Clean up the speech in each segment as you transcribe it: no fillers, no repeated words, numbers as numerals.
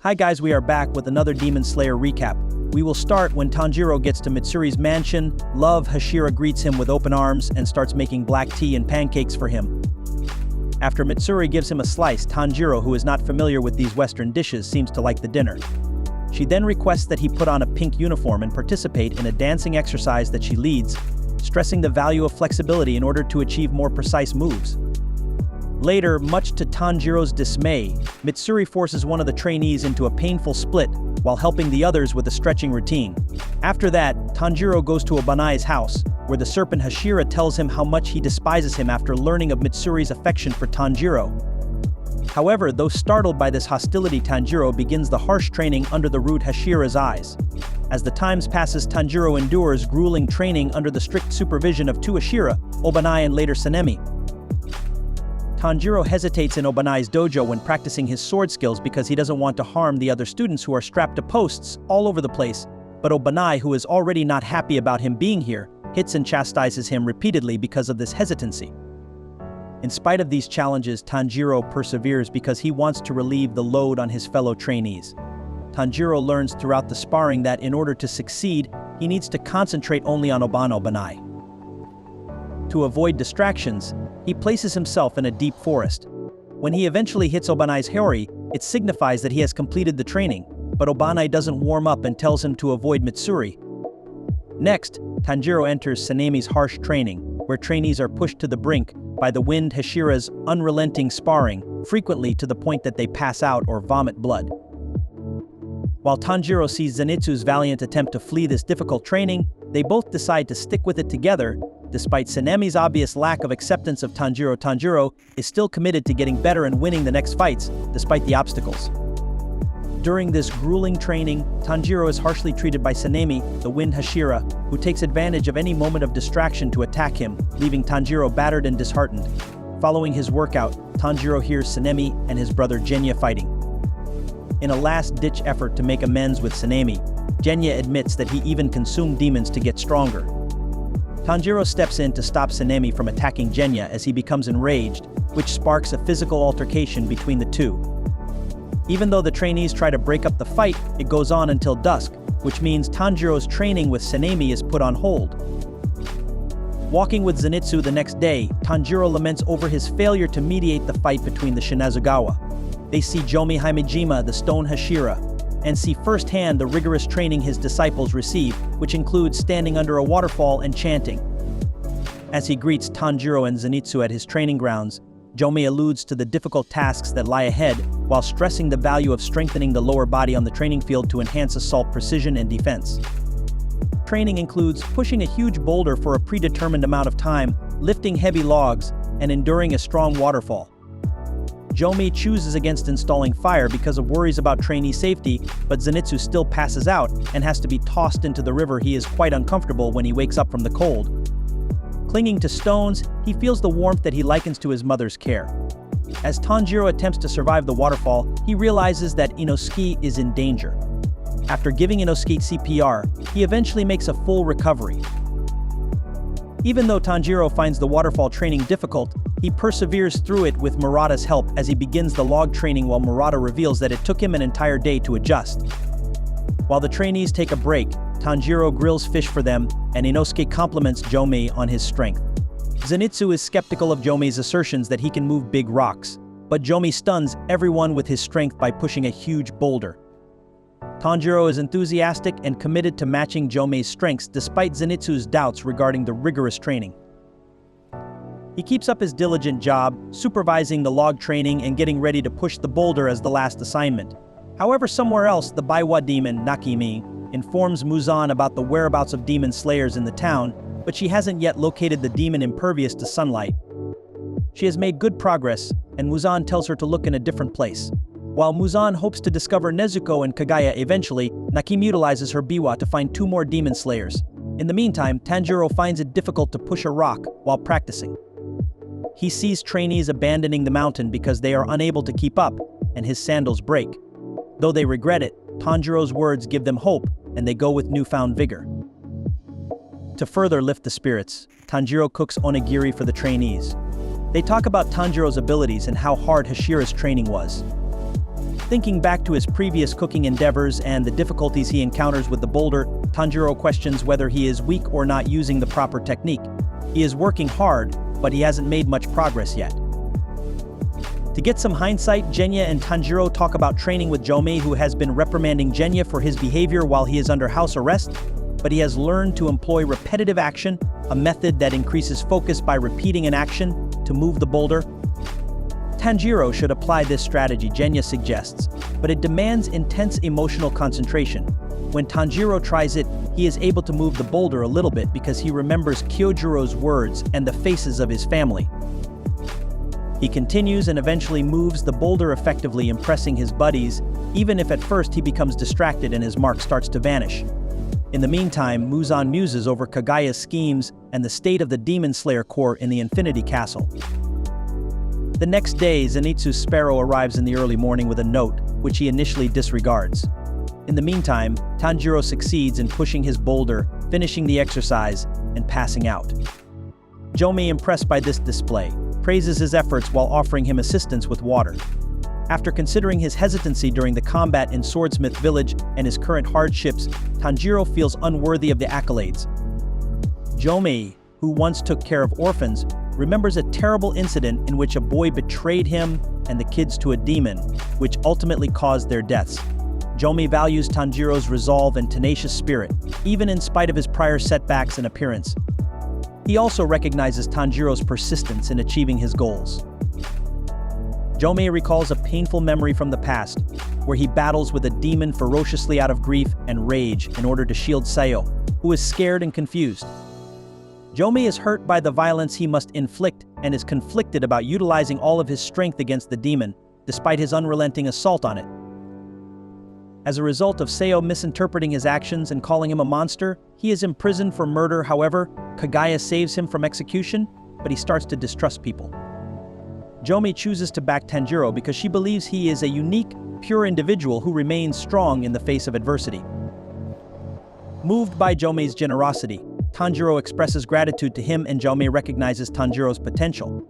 Hi guys, we are back with another Demon Slayer recap. We will start when Tanjiro gets to Mitsuri's mansion. Love Hashira greets him with open arms and starts making black tea and pancakes for him. After Mitsuri gives him a slice, Tanjiro, who is not familiar with these Western dishes, seems to like the dinner. She then requests that he put on a pink uniform and participate in a dancing exercise that she leads, stressing the value of flexibility in order to achieve more precise moves. Later, much to Tanjiro's dismay, Mitsuri forces one of the trainees into a painful split while helping the others with a stretching routine. After that, Tanjiro goes to Obanai's house, where the serpent Hashira tells him how much he despises him after learning of Mitsuri's affection for Tanjiro. However, though startled by this hostility, Tanjiro begins the harsh training under the rude Hashira's eyes. As the times passes, Tanjiro endures grueling training under the strict supervision of two Hashira, Obanai and later Sanemi. Tanjiro hesitates in Obanai's dojo when practicing his sword skills because he doesn't want to harm the other students who are strapped to posts all over the place, but Obanai, who is already not happy about him being here, hits and chastises him repeatedly because of this hesitancy. In spite of these challenges, Tanjiro perseveres because he wants to relieve the load on his fellow trainees. Tanjiro learns throughout the sparring that in order to succeed, he needs to concentrate only on Obanai. To avoid distractions, he places himself in a deep forest. When he eventually hits Obanai's hori, it signifies that he has completed the training, but Obanai doesn't warm up and tells him to avoid Mitsuri. Next, Tanjiro enters Sanemi's harsh training, where trainees are pushed to the brink by the wind Hashira's unrelenting sparring, frequently to the point that they pass out or vomit blood. While Tanjiro sees Zenitsu's valiant attempt to flee this difficult training, they both decide to stick with it together. Despite Sanemi's obvious lack of acceptance of Tanjiro, Tanjiro is still committed to getting better and winning the next fights, despite the obstacles. During this grueling training, Tanjiro is harshly treated by Sanemi, the wind Hashira, who takes advantage of any moment of distraction to attack him, leaving Tanjiro battered and disheartened. Following his workout, Tanjiro hears Sanemi and his brother Genya fighting. In a last-ditch effort to make amends with Sanemi, Genya admits that he even consumed demons to get stronger. Tanjiro steps in to stop Sanemi from attacking Genya as he becomes enraged, which sparks a physical altercation between the two. Even though the trainees try to break up the fight, it goes on until dusk, which means Tanjiro's training with Sanemi is put on hold. Walking with Zenitsu the next day, Tanjiro laments over his failure to mediate the fight between the Shinazugawa. They see Jomi Haimejima, the stone Hashira, and see firsthand the rigorous training his disciples receive, which includes standing under a waterfall and chanting. As he greets Tanjiro and Zenitsu at his training grounds, Jomi alludes to the difficult tasks that lie ahead while stressing the value of strengthening the lower body on the training field to enhance assault precision and defense. Training includes pushing a huge boulder for a predetermined amount of time, lifting heavy logs, and enduring a strong waterfall. Jomi chooses against installing fire because of worries about trainee safety, but Zenitsu still passes out and has to be tossed into the river. He is quite uncomfortable when he wakes up from the cold. Clinging to stones, he feels the warmth that he likens to his mother's care. As Tanjiro attempts to survive the waterfall, he realizes that Inosuke is in danger. After giving Inosuke CPR, he eventually makes a full recovery. Even though Tanjiro finds the waterfall training difficult, he perseveres through it with Murata's help as he begins the log training while Murata reveals that it took him an entire day to adjust. While the trainees take a break, Tanjiro grills fish for them, and Inosuke compliments Jomi on his strength. Zenitsu is skeptical of Jomi's assertions that he can move big rocks, but Jomi stuns everyone with his strength by pushing a huge boulder. Tanjiro is enthusiastic and committed to matching Jomi's strengths despite Zenitsu's doubts regarding the rigorous training. He keeps up his diligent job, supervising the log training and getting ready to push the boulder as the last assignment. However, somewhere else, the Baiwa demon, Nakimi, informs Muzan about the whereabouts of demon slayers in the town, but she hasn't yet located the demon impervious to sunlight. She has made good progress, and Muzan tells her to look in a different place. While Muzan hopes to discover Nezuko and Kagaya eventually, Nakimi utilizes her biwa to find two more demon slayers. In the meantime, Tanjiro finds it difficult to push a rock while practicing. He sees trainees abandoning the mountain because they are unable to keep up, and his sandals break. Though they regret it, Tanjiro's words give them hope, and they go with newfound vigor. To further lift the spirits, Tanjiro cooks onigiri for the trainees. They talk about Tanjiro's abilities and how hard Hashira's training was. Thinking back to his previous cooking endeavors and the difficulties he encounters with the boulder, Tanjiro questions whether he is weak or not using the proper technique. He is working hard, but he hasn't made much progress yet. To get some hindsight, Genya and Tanjiro talk about training with Jomei, who has been reprimanding Genya for his behavior while he is under house arrest, but he has learned to employ repetitive action, a method that increases focus by repeating an action to move the boulder. Tanjiro should apply this strategy, Genya suggests, but it demands intense emotional concentration. When Tanjiro tries it, he is able to move the boulder a little bit because he remembers Kyojiro's words and the faces of his family. He continues and eventually moves the boulder effectively, impressing his buddies, even if at first he becomes distracted and his mark starts to vanish. In the meantime, Muzan muses over Kagaya's schemes and the state of the Demon Slayer Corps in the Infinity Castle. The next day, Zenitsu's sparrow arrives in the early morning with a note, which he initially disregards. In the meantime, Tanjiro succeeds in pushing his boulder, finishing the exercise, and passing out. Jomei, impressed by this display, praises his efforts while offering him assistance with water. After considering his hesitancy during the combat in Swordsmith Village and his current hardships, Tanjiro feels unworthy of the accolades. Jomei, who once took care of orphans, remembers a terrible incident in which a boy betrayed him and the kids to a demon, which ultimately caused their deaths. Jomei values Tanjiro's resolve and tenacious spirit, even in spite of his prior setbacks and appearance. He also recognizes Tanjiro's persistence in achieving his goals. Jomei recalls a painful memory from the past, where he battles with a demon ferociously out of grief and rage in order to shield Sayo, who is scared and confused. Jomei is hurt by the violence he must inflict and is conflicted about utilizing all of his strength against the demon, despite his unrelenting assault on it. As a result of Sayo misinterpreting his actions and calling him a monster, he is imprisoned for murder. However, Kagaya saves him from execution, but he starts to distrust people. Jomei chooses to back Tanjiro because she believes he is a unique, pure individual who remains strong in the face of adversity. Moved by Jomei's generosity, Tanjiro expresses gratitude to him and Jomei recognizes Tanjiro's potential.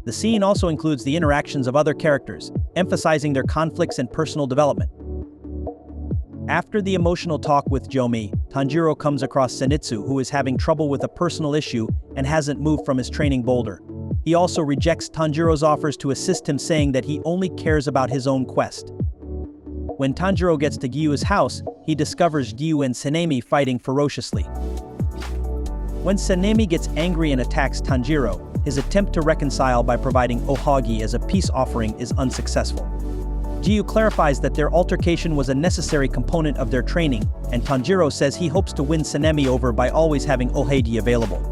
The scene also includes the interactions of other characters, emphasizing their conflicts and personal development. After the emotional talk with Jomei, Tanjiro comes across Zenitsu, who is having trouble with a personal issue and hasn't moved from his training boulder. He also rejects Tanjiro's offers to assist him, saying that he only cares about his own quest. When Tanjiro gets to Gyu's house, he discovers Gyu and Sanemi fighting ferociously. When Sanemi gets angry and attacks Tanjiro, his attempt to reconcile by providing ohagi as a peace offering is unsuccessful. Gyu clarifies that their altercation was a necessary component of their training, and Tanjiro says he hopes to win Sanemi over by always having ohagi available.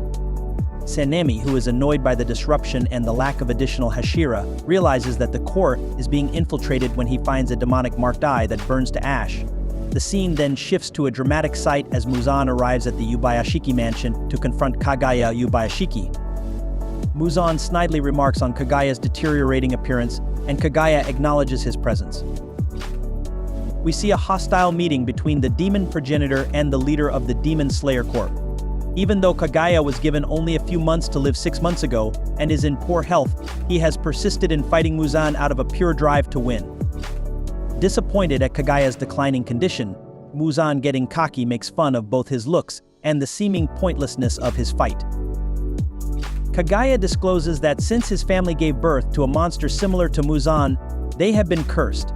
Sanemi, who is annoyed by the disruption and the lack of additional hashira, realizes that the core is being infiltrated when he finds a demonic marked eye that burns to ash. The scene then shifts to a dramatic sight as Muzan arrives at the Yubayashiki mansion to confront Kagaya Yubayashiki. Muzan snidely remarks on Kagaya's deteriorating appearance, and Kagaya acknowledges his presence. We see a hostile meeting between the demon progenitor and the leader of the Demon Slayer Corps. Even though Kagaya was given only a few months to live 6 months ago and is in poor health, he has persisted in fighting Muzan out of a pure drive to win. Disappointed at Kagaya's declining condition, Muzan, getting cocky, makes fun of both his looks and the seeming pointlessness of his fight. Kagaya discloses that since his family gave birth to a monster similar to Muzan, they have been cursed.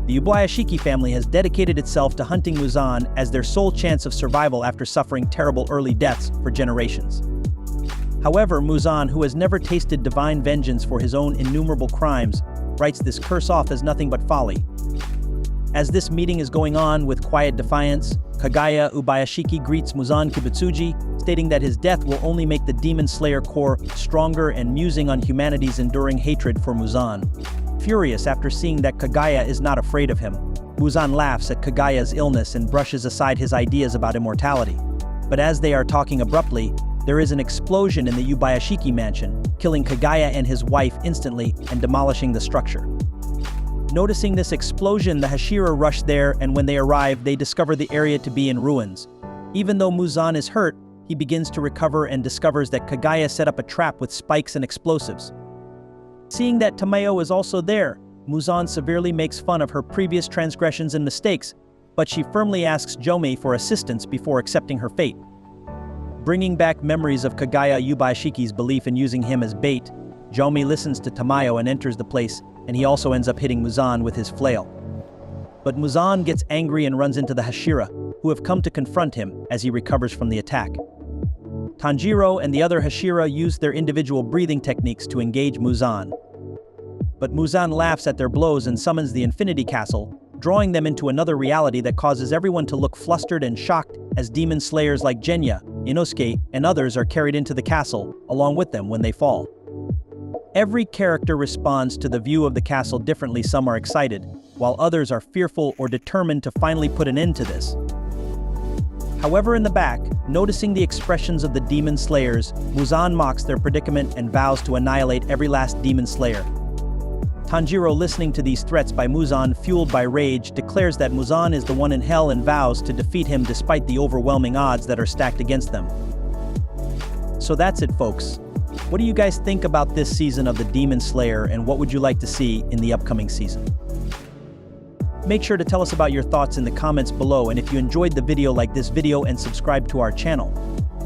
The Yubayashiki family has dedicated itself to hunting Muzan as their sole chance of survival after suffering terrible early deaths for generations. However, Muzan, who has never tasted divine vengeance for his own innumerable crimes, writes this curse off as nothing but folly. As this meeting is going on with quiet defiance, Kagaya Ubayashiki greets Muzan Kibutsuji, stating that his death will only make the Demon Slayer Corps stronger and musing on humanity's enduring hatred for Muzan. Furious after seeing that Kagaya is not afraid of him, Muzan laughs at Kagaya's illness and brushes aside his ideas about immortality. But as they are talking abruptly, there is an explosion in the Yubayashiki mansion, killing Kagaya and his wife instantly and demolishing the structure. Noticing this explosion, the Hashira rush there, and when they arrive, they discover the area to be in ruins. Even though Muzan is hurt, he begins to recover and discovers that Kagaya set up a trap with spikes and explosives. Seeing that Tamayo is also there, Muzan severely makes fun of her previous transgressions and mistakes, but she firmly asks Jomi for assistance before accepting her fate. Bringing back memories of Kagaya Yubaishiki's belief in using him as bait, Jomi listens to Tamayo and enters the place, and he also ends up hitting Muzan with his flail. But Muzan gets angry and runs into the Hashira, who have come to confront him as he recovers from the attack. Tanjiro and the other Hashira use their individual breathing techniques to engage Muzan. But Muzan laughs at their blows and summons the Infinity Castle, drawing them into another reality that causes everyone to look flustered and shocked as demon slayers like Genya, Inosuke, and others are carried into the castle, along with them when they fall. Every character responds to the view of the castle differently. Some are excited, while others are fearful or determined to finally put an end to this. However, in the back, noticing the expressions of the demon slayers, Muzan mocks their predicament and vows to annihilate every last demon slayer. Tanjiro, listening to these threats by Muzan, fueled by rage, declares that Muzan is the one in hell and vows to defeat him despite the overwhelming odds that are stacked against them. So that's it, folks. What do you guys think about this season of the Demon Slayer, and what would you like to see in the upcoming season? Make sure to tell us about your thoughts in the comments below, and if you enjoyed the video, like this video and subscribe to our channel.